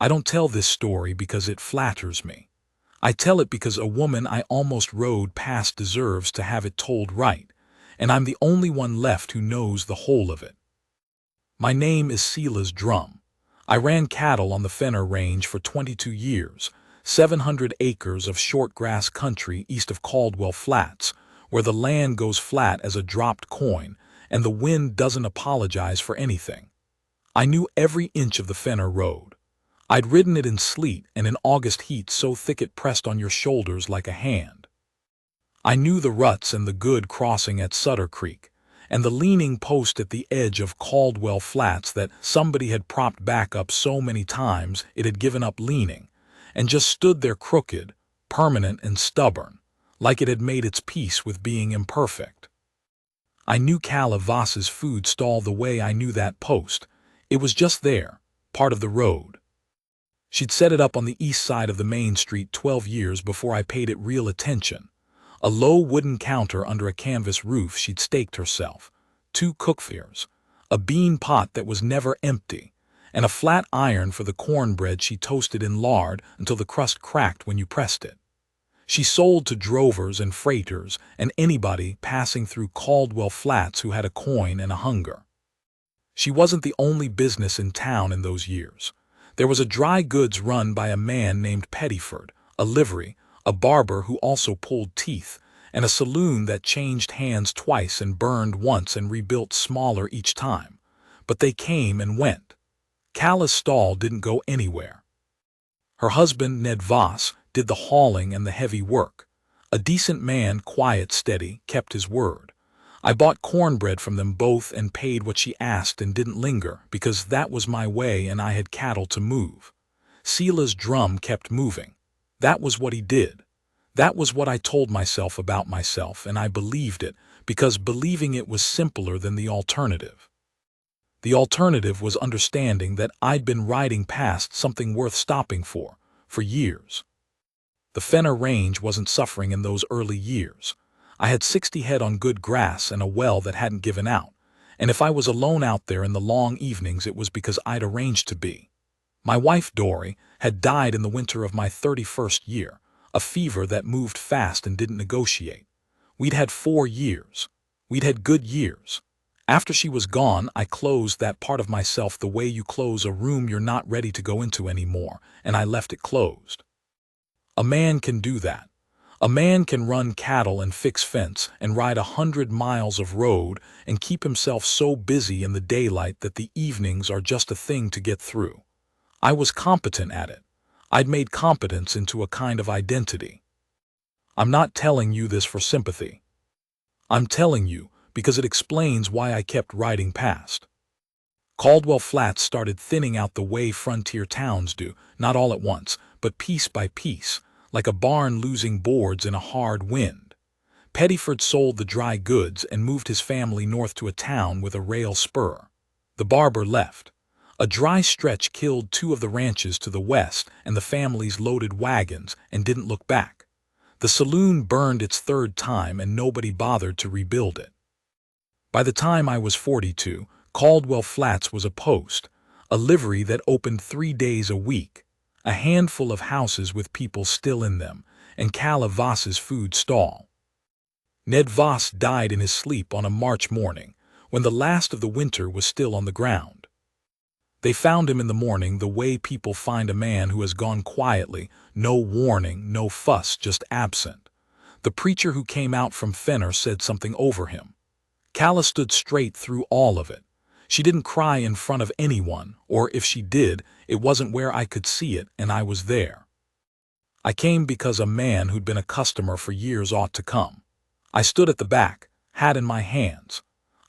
I don't tell this story because it flatters me. I tell it because a woman I almost rode past deserves to have it told right, and I'm the only one left who knows the whole of it. My name is Silas Drum. I ran cattle on the Fenner Range for 22 years, 700 acres of short grass country east of Caldwell Flats, where the land goes flat as a dropped coin and the wind doesn't apologize for anything. I knew every inch of the Fenner Road. I'd ridden it in sleet and in August heat so thick it pressed on your shoulders like a hand. I knew the ruts and the good crossing at Sutter Creek, and the leaning post at the edge of Caldwell Flats that somebody had propped back up so many times it had given up leaning, and just stood there crooked, permanent and stubborn, like it had made its peace with being imperfect. I knew Calla Voss's food stall the way I knew that post. It was just there, part of the road. She'd set it up on the east side of the main street 12 years before I paid it real attention. A low wooden counter under a canvas roof she'd staked herself, 2 cookfares, a bean pot that was never empty, and a flat iron for the cornbread she toasted in lard until the crust cracked when you pressed it. She sold to drovers and freighters and anybody passing through Caldwell Flats who had a coin and a hunger. She wasn't the only business in town in those years. There was a dry goods run by a man named Pettiford, a livery, a barber who also pulled teeth, and a saloon that changed hands twice and burned once and rebuilt smaller each time. But they came and went. Calla's stall didn't go anywhere. Her husband, Ned Voss, did the hauling and the heavy work. A decent man, quiet, steady, kept his word. I bought cornbread from them both and paid what she asked and didn't linger, because that was my way and I had cattle to move. Silas Drum kept moving. That was what he did. That was what I told myself about myself, and I believed it, because believing it was simpler than the alternative. The alternative was understanding that I'd been riding past something worth stopping for years. The Fenner Range wasn't suffering in those early years. I had 60 head on good grass and a well that hadn't given out, and if I was alone out there in the long evenings it was because I'd arranged to be. My wife, Dory, had died in the winter of my 31st year, a fever that moved fast and didn't negotiate. We'd had 4 years. We'd had good years. After she was gone, I closed that part of myself the way you close a room you're not ready to go into anymore, and I left it closed. A man can do that. A man can run cattle and fix fence and ride 100 miles of road and keep himself so busy in the daylight that the evenings are just a thing to get through. I was competent at it. I'd made competence into a kind of identity. I'm not telling you this for sympathy. I'm telling you because it explains why I kept riding past. Caldwell Flats started thinning out the way frontier towns do, not all at once, but piece by piece, like a barn losing boards in a hard wind. Pettiford sold the dry goods and moved his family north to a town with a rail spur. The barber left. A dry stretch killed 2 of the ranches to the west, and the families loaded wagons and didn't look back. The saloon burned its 3rd time and nobody bothered to rebuild it. By the time I was 42, Caldwell Flats was a post, a livery that opened 3 days a week, a handful of houses with people still in them, and Calla Voss's food stall. Ned Voss died in his sleep on a March morning, when the last of the winter was still on the ground. They found him in the morning the way people find a man who has gone quietly, no warning, no fuss, just absent. The preacher who came out from Fenner said something over him. Calla stood straight through all of it. She didn't cry in front of anyone, or if she did, it wasn't where I could see it, and I was there. I came because a man who'd been a customer for years ought to come. I stood at the back, hat in my hands.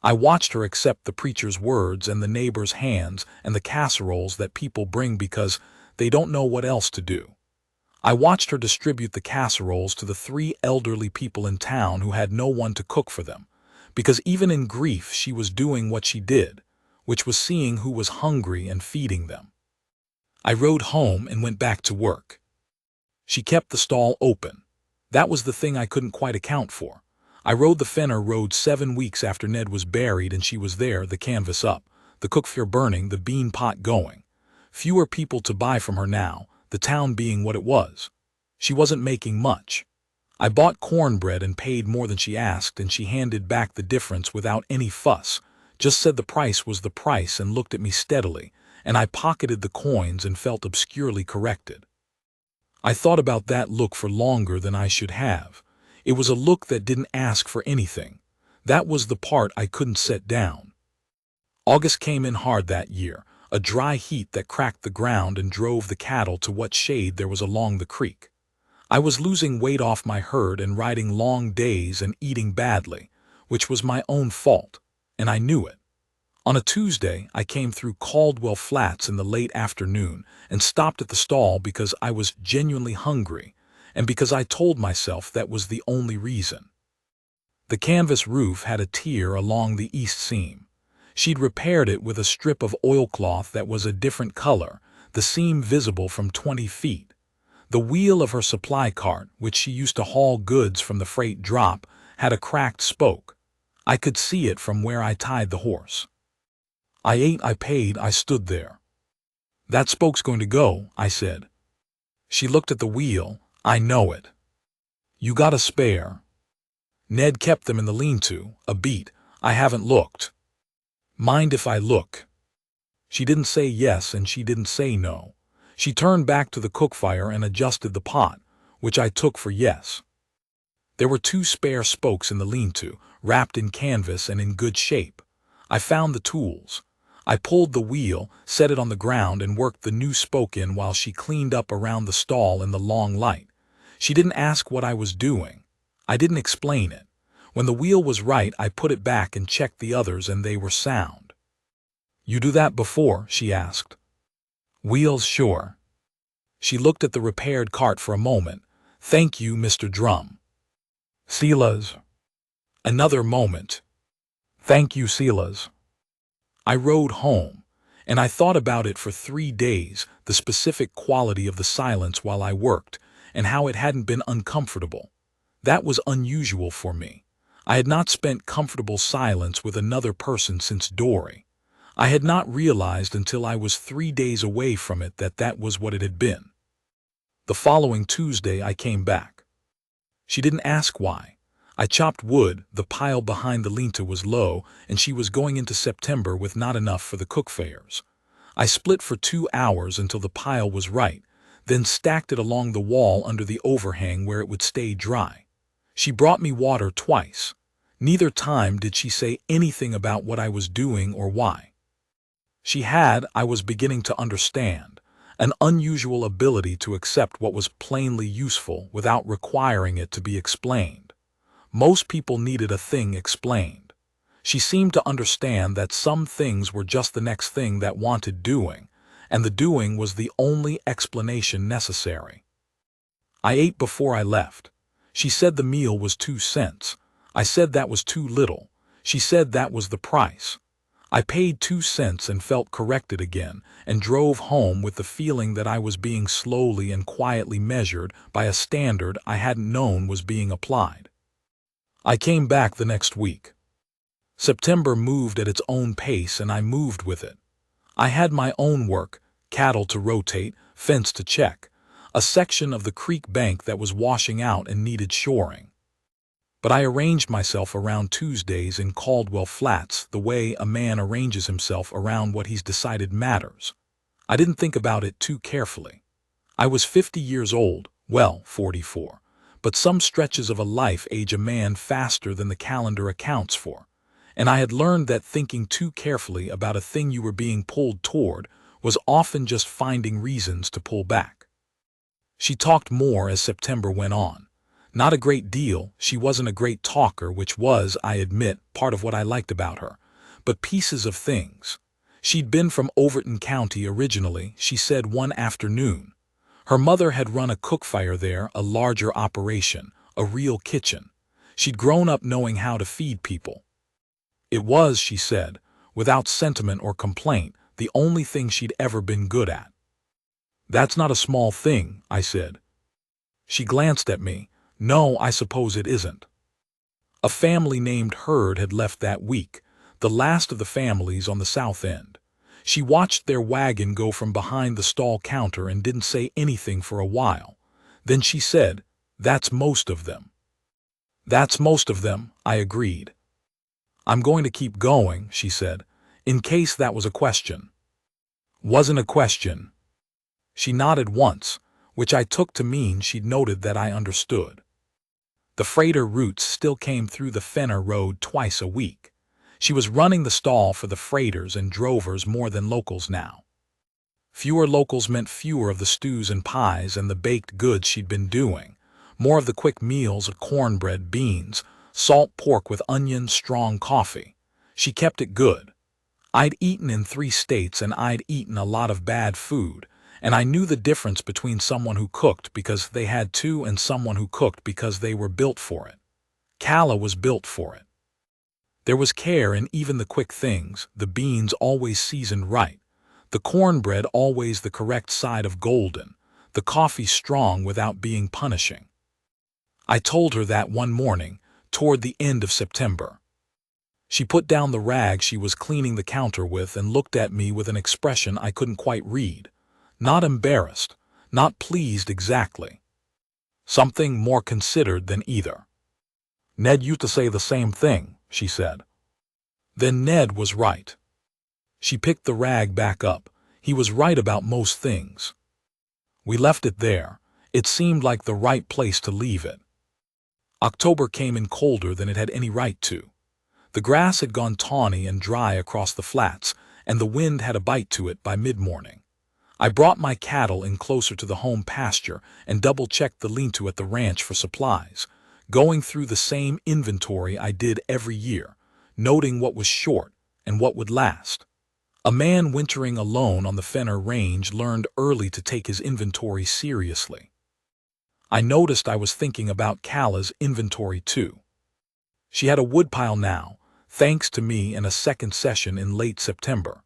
I watched her accept the preacher's words and the neighbors' hands and the casseroles that people bring because they don't know what else to do. I watched her distribute the casseroles to the 3 elderly people in town who had no one to cook for them, because even in grief she was doing what she did, which was seeing who was hungry and feeding them. I rode home and went back to work. She kept the stall open. That was the thing I couldn't quite account for. I rode the Fenner Road 7 weeks after Ned was buried and she was there, the canvas up, the cookfire burning, the bean pot going. Fewer people to buy from her now, the town being what it was. She wasn't making much. I bought cornbread and paid more than she asked, and she handed back the difference without any fuss, just said the price was the price and looked at me steadily, and I pocketed the coins and felt obscurely corrected. I thought about that look for longer than I should have. It was a look that didn't ask for anything. That was the part I couldn't set down. August came in hard that year, a dry heat that cracked the ground and drove the cattle to what shade there was along the creek. I was losing weight off my herd and riding long days and eating badly, which was my own fault, and I knew it. On a Tuesday, I came through Caldwell Flats in the late afternoon and stopped at the stall because I was genuinely hungry and because I told myself that was the only reason. The canvas roof had a tear along the east seam. She'd repaired it with a strip of oilcloth that was a different color, the seam visible from 20 feet. The wheel of her supply cart, which she used to haul goods from the freight drop, had a cracked spoke. I could see it from where I tied the horse. I ate, I paid, I stood there. "That spoke's going to go," I said. She looked at the wheel. "I know it." "You got a spare?" "Ned kept them in the lean-to, a beat. I haven't looked." "Mind if I look?" She didn't say yes and she didn't say no. She turned back to the cook fire and adjusted the pot, which I took for yes. There were 2 spare spokes in the lean-to, wrapped in canvas and in good shape. I found the tools. I pulled the wheel, set it on the ground, and worked the new spoke in while she cleaned up around the stall in the long light. She didn't ask what I was doing. I didn't explain it. When the wheel was right, I put it back and checked the others, and they were sound. "You do that before?" she asked. "Wheels, sure." She looked at the repaired cart for a moment. "Thank you, Mr. Drum." "Silas." Another moment. "Thank you, Silas." I rode home, and I thought about it for 3 days, the specific quality of the silence while I worked, and how it hadn't been uncomfortable. That was unusual for me. I had not spent comfortable silence with another person since Dory. I had not realized until I was 3 days away from it that that was what it had been. The following Tuesday I came back. She didn't ask why. I chopped wood, the pile behind the lean-to was low, and she was going into September with not enough for the cook fares. I split for 2 hours until the pile was right, then stacked it along the wall under the overhang where it would stay dry. She brought me water twice. Neither time did she say anything about what I was doing or why. She had, I was beginning to understand, an unusual ability to accept what was plainly useful without requiring it to be explained. Most people needed a thing explained. She seemed to understand that some things were just the next thing that wanted doing, and the doing was the only explanation necessary. I ate before I left. She said the meal was 2 cents. I said that was too little. She said that was the price. I paid 2 cents and felt corrected again, and drove home with the feeling that I was being slowly and quietly measured by a standard I hadn't known was being applied. I came back the next week. September moved at its own pace, and I moved with it. I had my own work, cattle to rotate, fence to check, a section of the creek bank that was washing out and needed shoring. But I arranged myself around Tuesdays in Caldwell Flats the way a man arranges himself around what he's decided matters. I didn't think about it too carefully. I was 50 years old, well, 44. But some stretches of a life age a man faster than the calendar accounts for, and I had learned that thinking too carefully about a thing you were being pulled toward was often just finding reasons to pull back. She talked more as September went on. Not a great deal. She wasn't a great talker, which was, I admit, part of what I liked about her, but pieces of things. She'd been from Overton County originally, she said one afternoon. Her mother had run a cook fire there, a larger operation, a real kitchen. She'd grown up knowing how to feed people. It was, she said, without sentiment or complaint, the only thing she'd ever been good at. "That's not a small thing," I said. She glanced at me. "No, I suppose it isn't." A family named Hurd had left that week, the last of the families on the south end. She watched their wagon go from behind the stall counter and didn't say anything for a while. Then she said, "That's most of them." "That's most of them," I agreed. "I'm going to keep going," she said, in case that was a question. "Wasn't a question." She nodded once, which I took to mean she'd noted that I understood. The freighter routes still came through the Fenner Road twice a week. She was running the stall for the freighters and drovers more than locals now. Fewer locals meant fewer of the stews and pies and the baked goods she'd been doing, more of the quick meals of cornbread, beans, salt pork with onions, strong coffee. She kept it good. I'd eaten in 3 states and I'd eaten a lot of bad food, and I knew the difference between someone who cooked because they had to and someone who cooked because they were built for it. Calla was built for it. There was care in even the quick things, the beans always seasoned right, the cornbread always the correct side of golden, the coffee strong without being punishing. I told her that one morning, toward the end of September. She put down the rag she was cleaning the counter with and looked at me with an expression I couldn't quite read. Not embarrassed, not pleased exactly. Something more considered than either. "Ned used to say the same thing," she said. Then Ned was right. She picked the rag back up. He was right about most things. We left it there. It seemed like the right place to leave it. October came in colder than it had any right to. The grass had gone tawny and dry across the flats, and the wind had a bite to it by mid-morning. I brought my cattle in closer to the home pasture and double-checked the lean-to at the ranch for supplies, going through the same inventory I did every year, noting what was short and what would last. A man wintering alone on the Fenner Range learned early to take his inventory seriously. I noticed I was thinking about Calla's inventory too. She had a woodpile now, thanks to me and a second session in late September.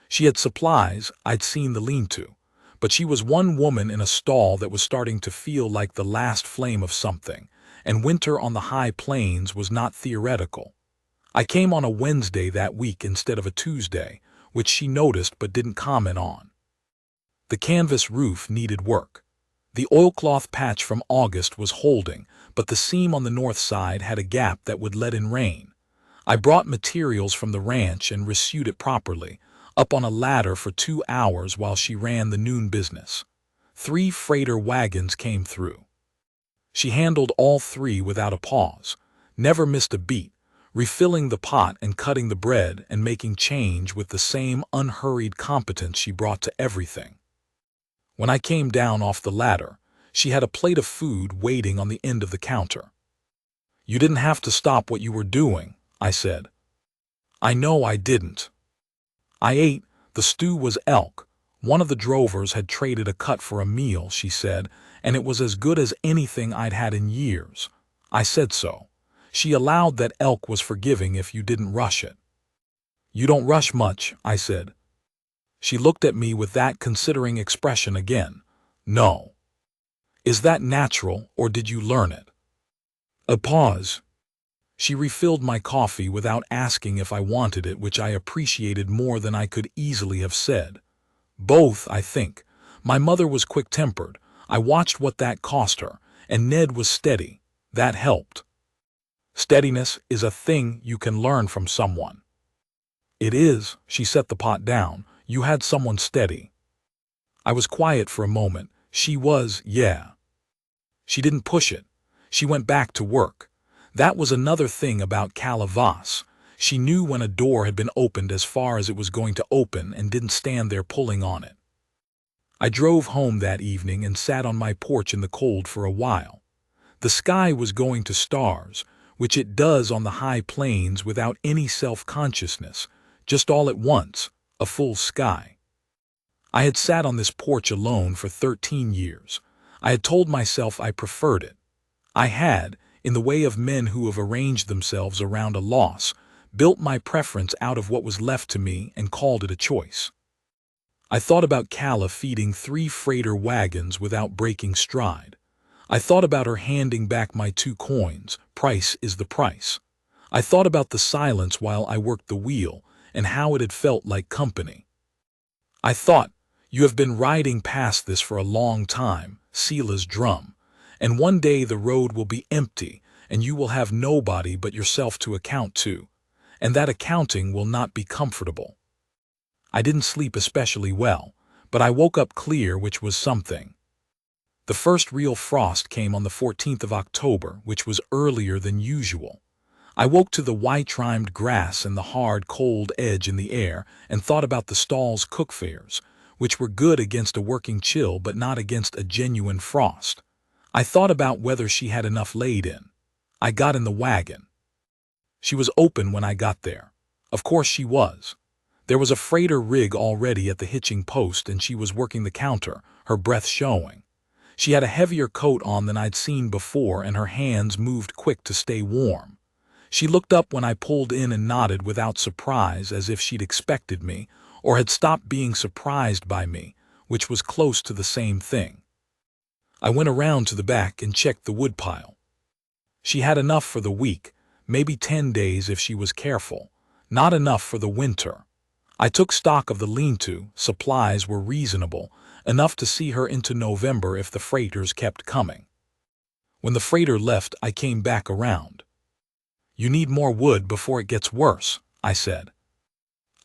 She had supplies, I'd seen the lean-to, but she was one woman in a stall that was starting to feel like the last flame of something, and winter on the high plains was not theoretical. I came on a Wednesday that week instead of a Tuesday, which she noticed but didn't comment on. The canvas roof needed work. The oilcloth patch from August was holding, but the seam on the north side had a gap that would let in rain. I brought materials from the ranch and resewed it properly, up on a ladder for 2 hours while she ran the noon business. 3 freighter wagons came through. She handled all 3 without a pause, never missed a beat, refilling the pot and cutting the bread and making change with the same unhurried competence she brought to everything. When I came down off the ladder, she had a plate of food waiting on the end of the counter. "You didn't have to stop what you were doing," I said. "I know I didn't." I ate. The stew was elk. One of the drovers had traded a cut for a meal, she said, and it was as good as anything I'd had in years. I said so. She allowed that elk was forgiving if you didn't rush it. "You don't rush much," I said. She looked at me with that considering expression again. "No." "Is that natural, or did you learn it?" A pause. She refilled my coffee without asking if I wanted it, which I appreciated more than I could easily have said. Both, I think. My mother was quick-tempered. I watched what that cost her, and Ned was steady. That helped. Steadiness is a thing you can learn from someone. "It is." She set the pot down. "You had someone steady." I was quiet for a moment. She was, yeah. She didn't push it. She went back to work. That was another thing about Calla Voss. She knew when a door had been opened as far as it was going to open and didn't stand there pulling on it. I drove home that evening and sat on my porch in the cold for a while. The sky was going to stars, which it does on the high plains without any self-consciousness, just all at once, a full sky. I had sat on this porch alone for 13 years. I had told myself I preferred it. I had, in the way of men who have arranged themselves around a loss, built my preference out of what was left to me and called it a choice. I thought about Calla feeding 3 freighter wagons without breaking stride. I thought about her handing back my 2 coins, price is the price. I thought about the silence while I worked the wheel and how it had felt like company. I thought, you have been riding past this for a long time, Sela's drum, and one day the road will be empty and you will have nobody but yourself to account to, and that accounting will not be comfortable. I didn't sleep especially well, but I woke up clear, which was something. The first real frost came on the 14th of October, which was earlier than usual. I woke to the white-rimed grass and the hard, cold edge in the air and thought about the stall's cook fares, which were good against a working chill but not against a genuine frost. I thought about whether she had enough laid in. I got in the wagon. She was open when I got there. Of course she was. There was a freighter rig already at the hitching post and she was working the counter, her breath showing. She had a heavier coat on than I'd seen before and her hands moved quick to stay warm. She looked up when I pulled in and nodded without surprise, as if she'd expected me or had stopped being surprised by me, which was close to the same thing. I went around to the back and checked the woodpile. She had enough for the week, maybe 10 days if she was careful, not enough for the winter. I took stock of the lean-to, supplies were reasonable, enough to see her into November if the freighters kept coming. When the freighter left, I came back around. You need more wood before it gets worse, I said.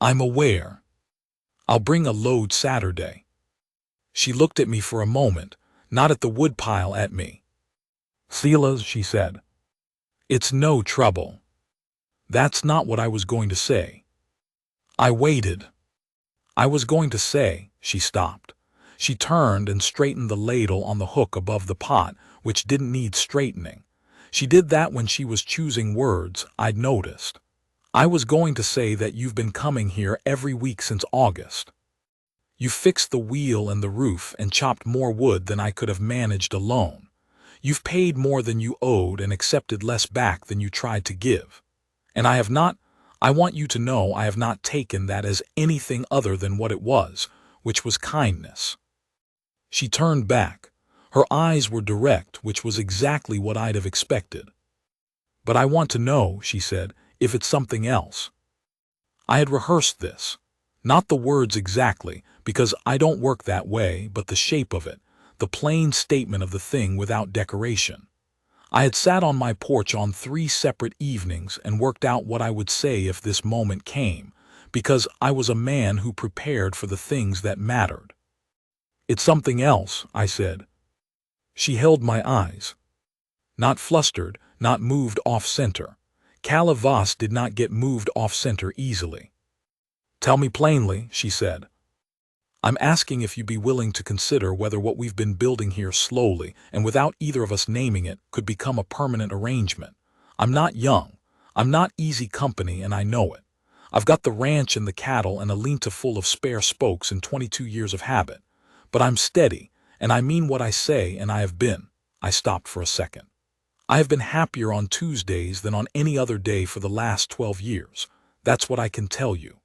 I'm aware. I'll bring a load Saturday. She looked at me for a moment, not at the woodpile, at me. Sela, she said. It's no trouble. That's not what I was going to say. I waited. I was going to say, she stopped. She turned and straightened the ladle on the hook above the pot, which didn't need straightening. She did that when she was choosing words, I'd noticed. I was going to say that you've been coming here every week since August. You fixed the wheel and the roof and chopped more wood than I could have managed alone. You've paid more than you owed and accepted less back than you tried to give. And I have not, I want you to know I have not taken that as anything other than what it was, which was kindness. She turned back. Her eyes were direct, which was exactly what I'd have expected. But I want to know, she said, if it's something else. I had rehearsed this. Not the words exactly, because I don't work that way, but the shape of it, the plain statement of the thing without decoration. I had sat on my porch on 3 separate evenings and worked out what I would say if this moment came, because I was a man who prepared for the things that mattered. It's something else, I said. She held my eyes. Not flustered, not moved off-center. Calla Voss did not get moved off-center easily. Tell me plainly, she said. I'm asking if you'd be willing to consider whether what we've been building here slowly and without either of us naming it could become a permanent arrangement. I'm not young. I'm not easy company, and I know it. I've got the ranch and the cattle and a lean-to full of spare spokes and 22 years of habit. But I'm steady, and I mean what I say, and I have been. I stopped for a second. I have been happier on Tuesdays than on any other day for the last 12 years. That's what I can tell you.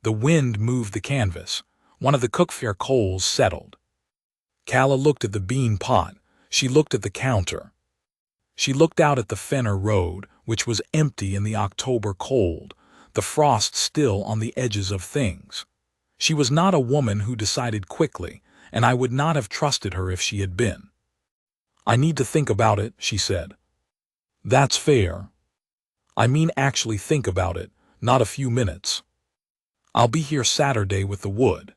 The wind moved the canvas. One of the cookfare coals settled. Calla looked at the bean pot. She looked at the counter. She looked out at the Fenner Road, which was empty in the October cold, the frost still on the edges of things. She was not a woman who decided quickly, and I would not have trusted her if she had been. I need to think about it, she said. That's fair. I mean actually think about it, not a few minutes. I'll be here Saturday with the wood.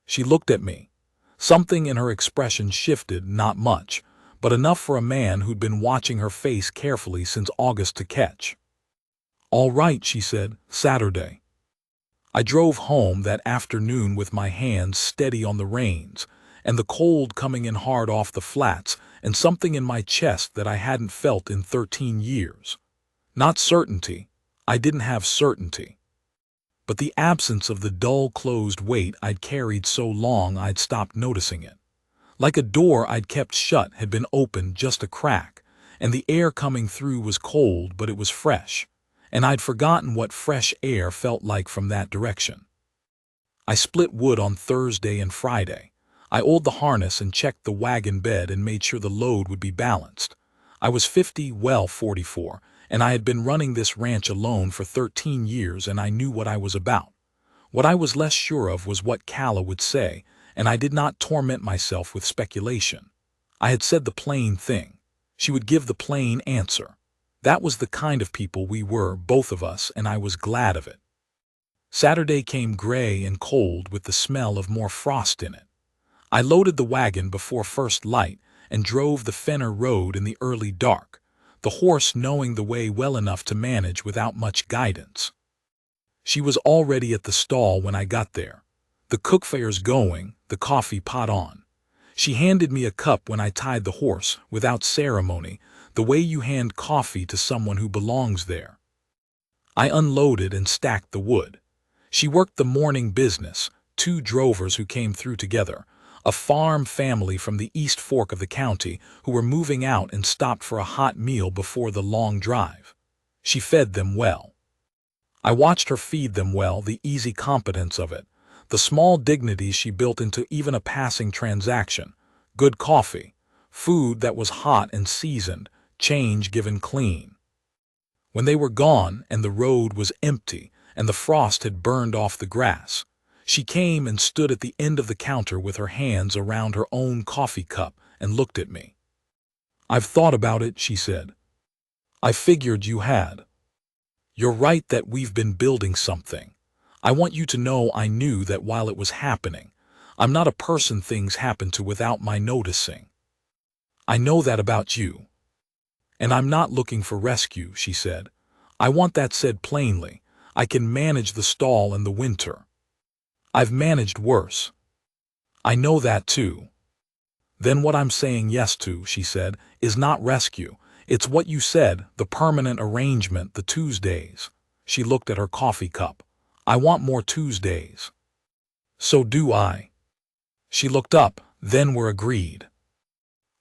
She looked at me. Something in her expression shifted, not much, but enough for a man who'd been watching her face carefully since August to catch. All right, she said, Saturday. I drove home that afternoon with my hands steady on the reins, and the cold coming in hard off the flats, and something in my chest that I hadn't felt in 13 years. Not certainty. I didn't have certainty. But the absence of the dull closed weight I'd carried so long I'd stopped noticing it. Like a door I'd kept shut had been opened just a crack, and the air coming through was cold, but it was fresh, and I'd forgotten what fresh air felt like from that direction. I split wood on Thursday and Friday. I oiled the harness and checked the wagon bed and made sure the load would be balanced. I was 44, and I had been running this ranch alone for 13 years, and I knew what I was about. What I was less sure of was what Calla would say, and I did not torment myself with speculation. I had said the plain thing. She would give the plain answer. That was the kind of people we were, both of us, and I was glad of it. Saturday came gray and cold with the smell of more frost in it. I loaded the wagon before first light and drove the Fenner Road in the early dark, the horse knowing the way well enough to manage without much guidance. She was already at the stall when I got there. The cook fires going, the coffee pot on. She handed me a cup when I tied the horse, without ceremony, the way you hand coffee to someone who belongs there. I unloaded and stacked the wood. She worked the morning business, 2 drovers who came through together, a farm family from the East Fork of the county who were moving out and stopped for a hot meal before the long drive. She fed them well. I watched her feed them well, the easy competence of it, the small dignities she built into even a passing transaction, good coffee, food that was hot and seasoned, change given clean. When they were gone and the road was empty and the frost had burned off the grass, she came and stood at the end of the counter with her hands around her own coffee cup and looked at me. "I've thought about it," she said. "I figured you had. You're right that we've been building something. I want you to know I knew that while it was happening. I'm not a person things happen to without my noticing. I know that about you. And I'm not looking for rescue," she said. "I want that said plainly. I can manage the stall in the winter. I've managed worse. I know that too. Then what I'm saying yes to," she said, "is not rescue. It's what you said, the permanent arrangement, the Tuesdays." She looked at her coffee cup. "I want more Tuesdays." "So do I." She looked up, "Then we're agreed."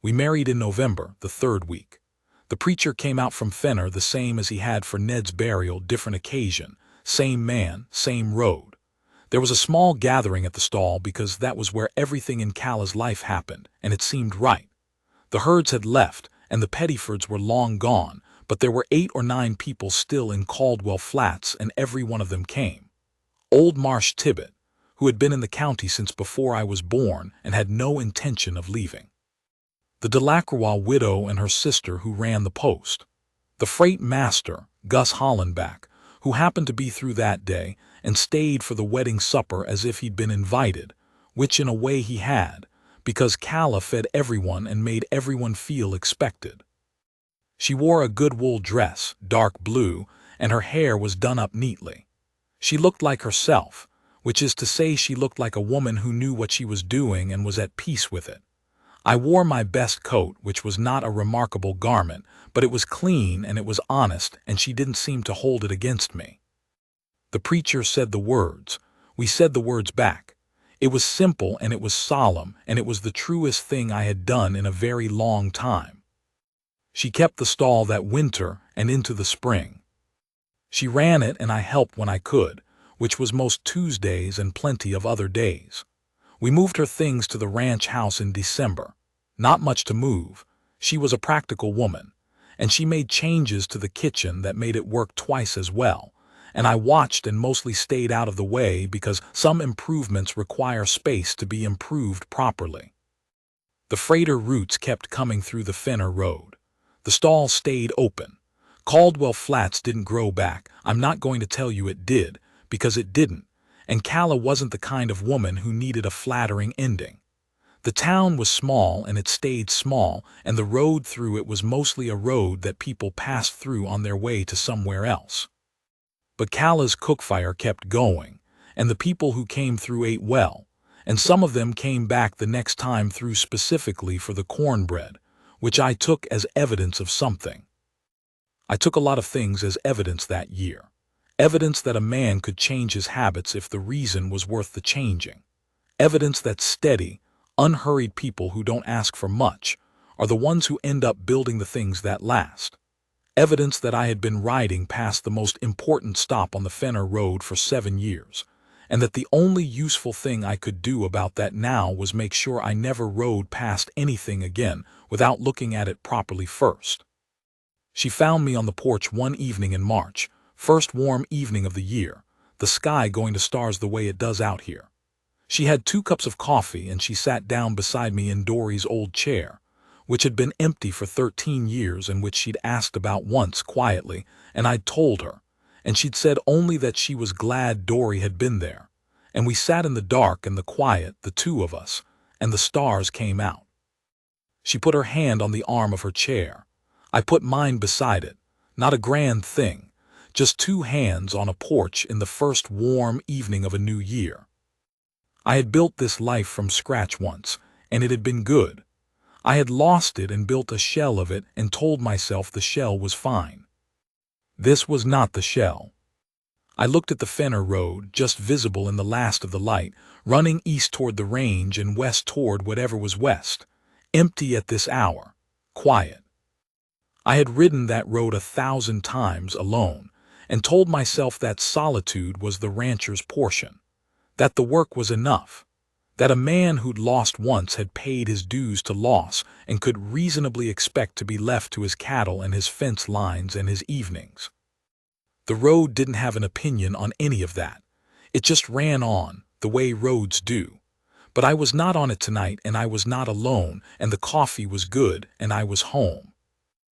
We married in November, the 3rd week. The preacher came out from Fenner the same as he had for Ned's burial, different occasion, same man, same road. There was a small gathering at the stall because that was where everything in Calla's life happened, and it seemed right. The Herds had left, and the Pettifords were long gone, but there were 8 or 9 people still in Caldwell Flats, and every one of them came. Old Marsh Tibbet, who had been in the county since before I was born and had no intention of leaving. The Delacroix widow and her sister who ran the post. The freight master, Gus Hollenbach, who happened to be through that day and stayed for the wedding supper as if he'd been invited, which in a way he had, because Calla fed everyone and made everyone feel expected. She wore a good wool dress, dark blue, and her hair was done up neatly. She looked like herself, which is to say she looked like a woman who knew what she was doing and was at peace with it. I wore my best coat, which was not a remarkable garment, but it was clean and it was honest, and she didn't seem to hold it against me. The preacher said the words. We said the words back. It was simple and it was solemn, and it was the truest thing I had done in a very long time. She kept the stall that winter and into the spring. She ran it and I helped when I could, which was most Tuesdays and plenty of other days. We moved her things to the ranch house in December. Not much to move. She was a practical woman, and she made changes to the kitchen that made it work twice as well, and I watched and mostly stayed out of the way because some improvements require space to be improved properly. The freighter routes kept coming through the Fenner Road. The stall stayed open. Caldwell Flats didn't grow back. I'm not going to tell you it did, because it didn't, and Calla wasn't the kind of woman who needed a flattering ending. The town was small and it stayed small, and the road through it was mostly a road that people passed through on their way to somewhere else. But Calla's cookfire kept going, and the people who came through ate well, and some of them came back the next time through specifically for the cornbread, which I took as evidence of something. I took a lot of things as evidence that year. Evidence that a man could change his habits if the reason was worth the changing. Evidence that steady, unhurried people who don't ask for much are the ones who end up building the things that last. Evidence that I had been riding past the most important stop on the Fenner Road for 7 years, and that the only useful thing I could do about that now was make sure I never rode past anything again without looking at it properly first. She found me on the porch one evening in March, first warm evening of the year. the sky going to stars the way it does out here. She had 2 cups of coffee and she sat down beside me in Dory's old chair, which had been empty for 13 years and which she'd asked about once quietly, and I'd told her, and she'd said only that she was glad Dory had been there. And we sat in the dark and the quiet, the two of us, and the stars came out. She put her hand on the arm of her chair. I put mine beside it. Not a grand thing, just 2 hands on a porch in the first warm evening of a new year. I had built this life from scratch once, and it had been good. I had lost it and built a shell of it and told myself the shell was fine. This was not the shell. I looked at the Fenner Road, just visible in the last of the light, running east toward the range and west toward whatever was west, empty at this hour, quiet. I had ridden that road 1,000 times alone, and told myself that solitude was the rancher's portion, that the work was enough, that a man who'd lost once had paid his dues to loss and could reasonably expect to be left to his cattle and his fence lines and his evenings. The road didn't have an opinion on any of that. It just ran on, the way roads do. But I was not on it tonight, and I was not alone, and the coffee was good, and I was home.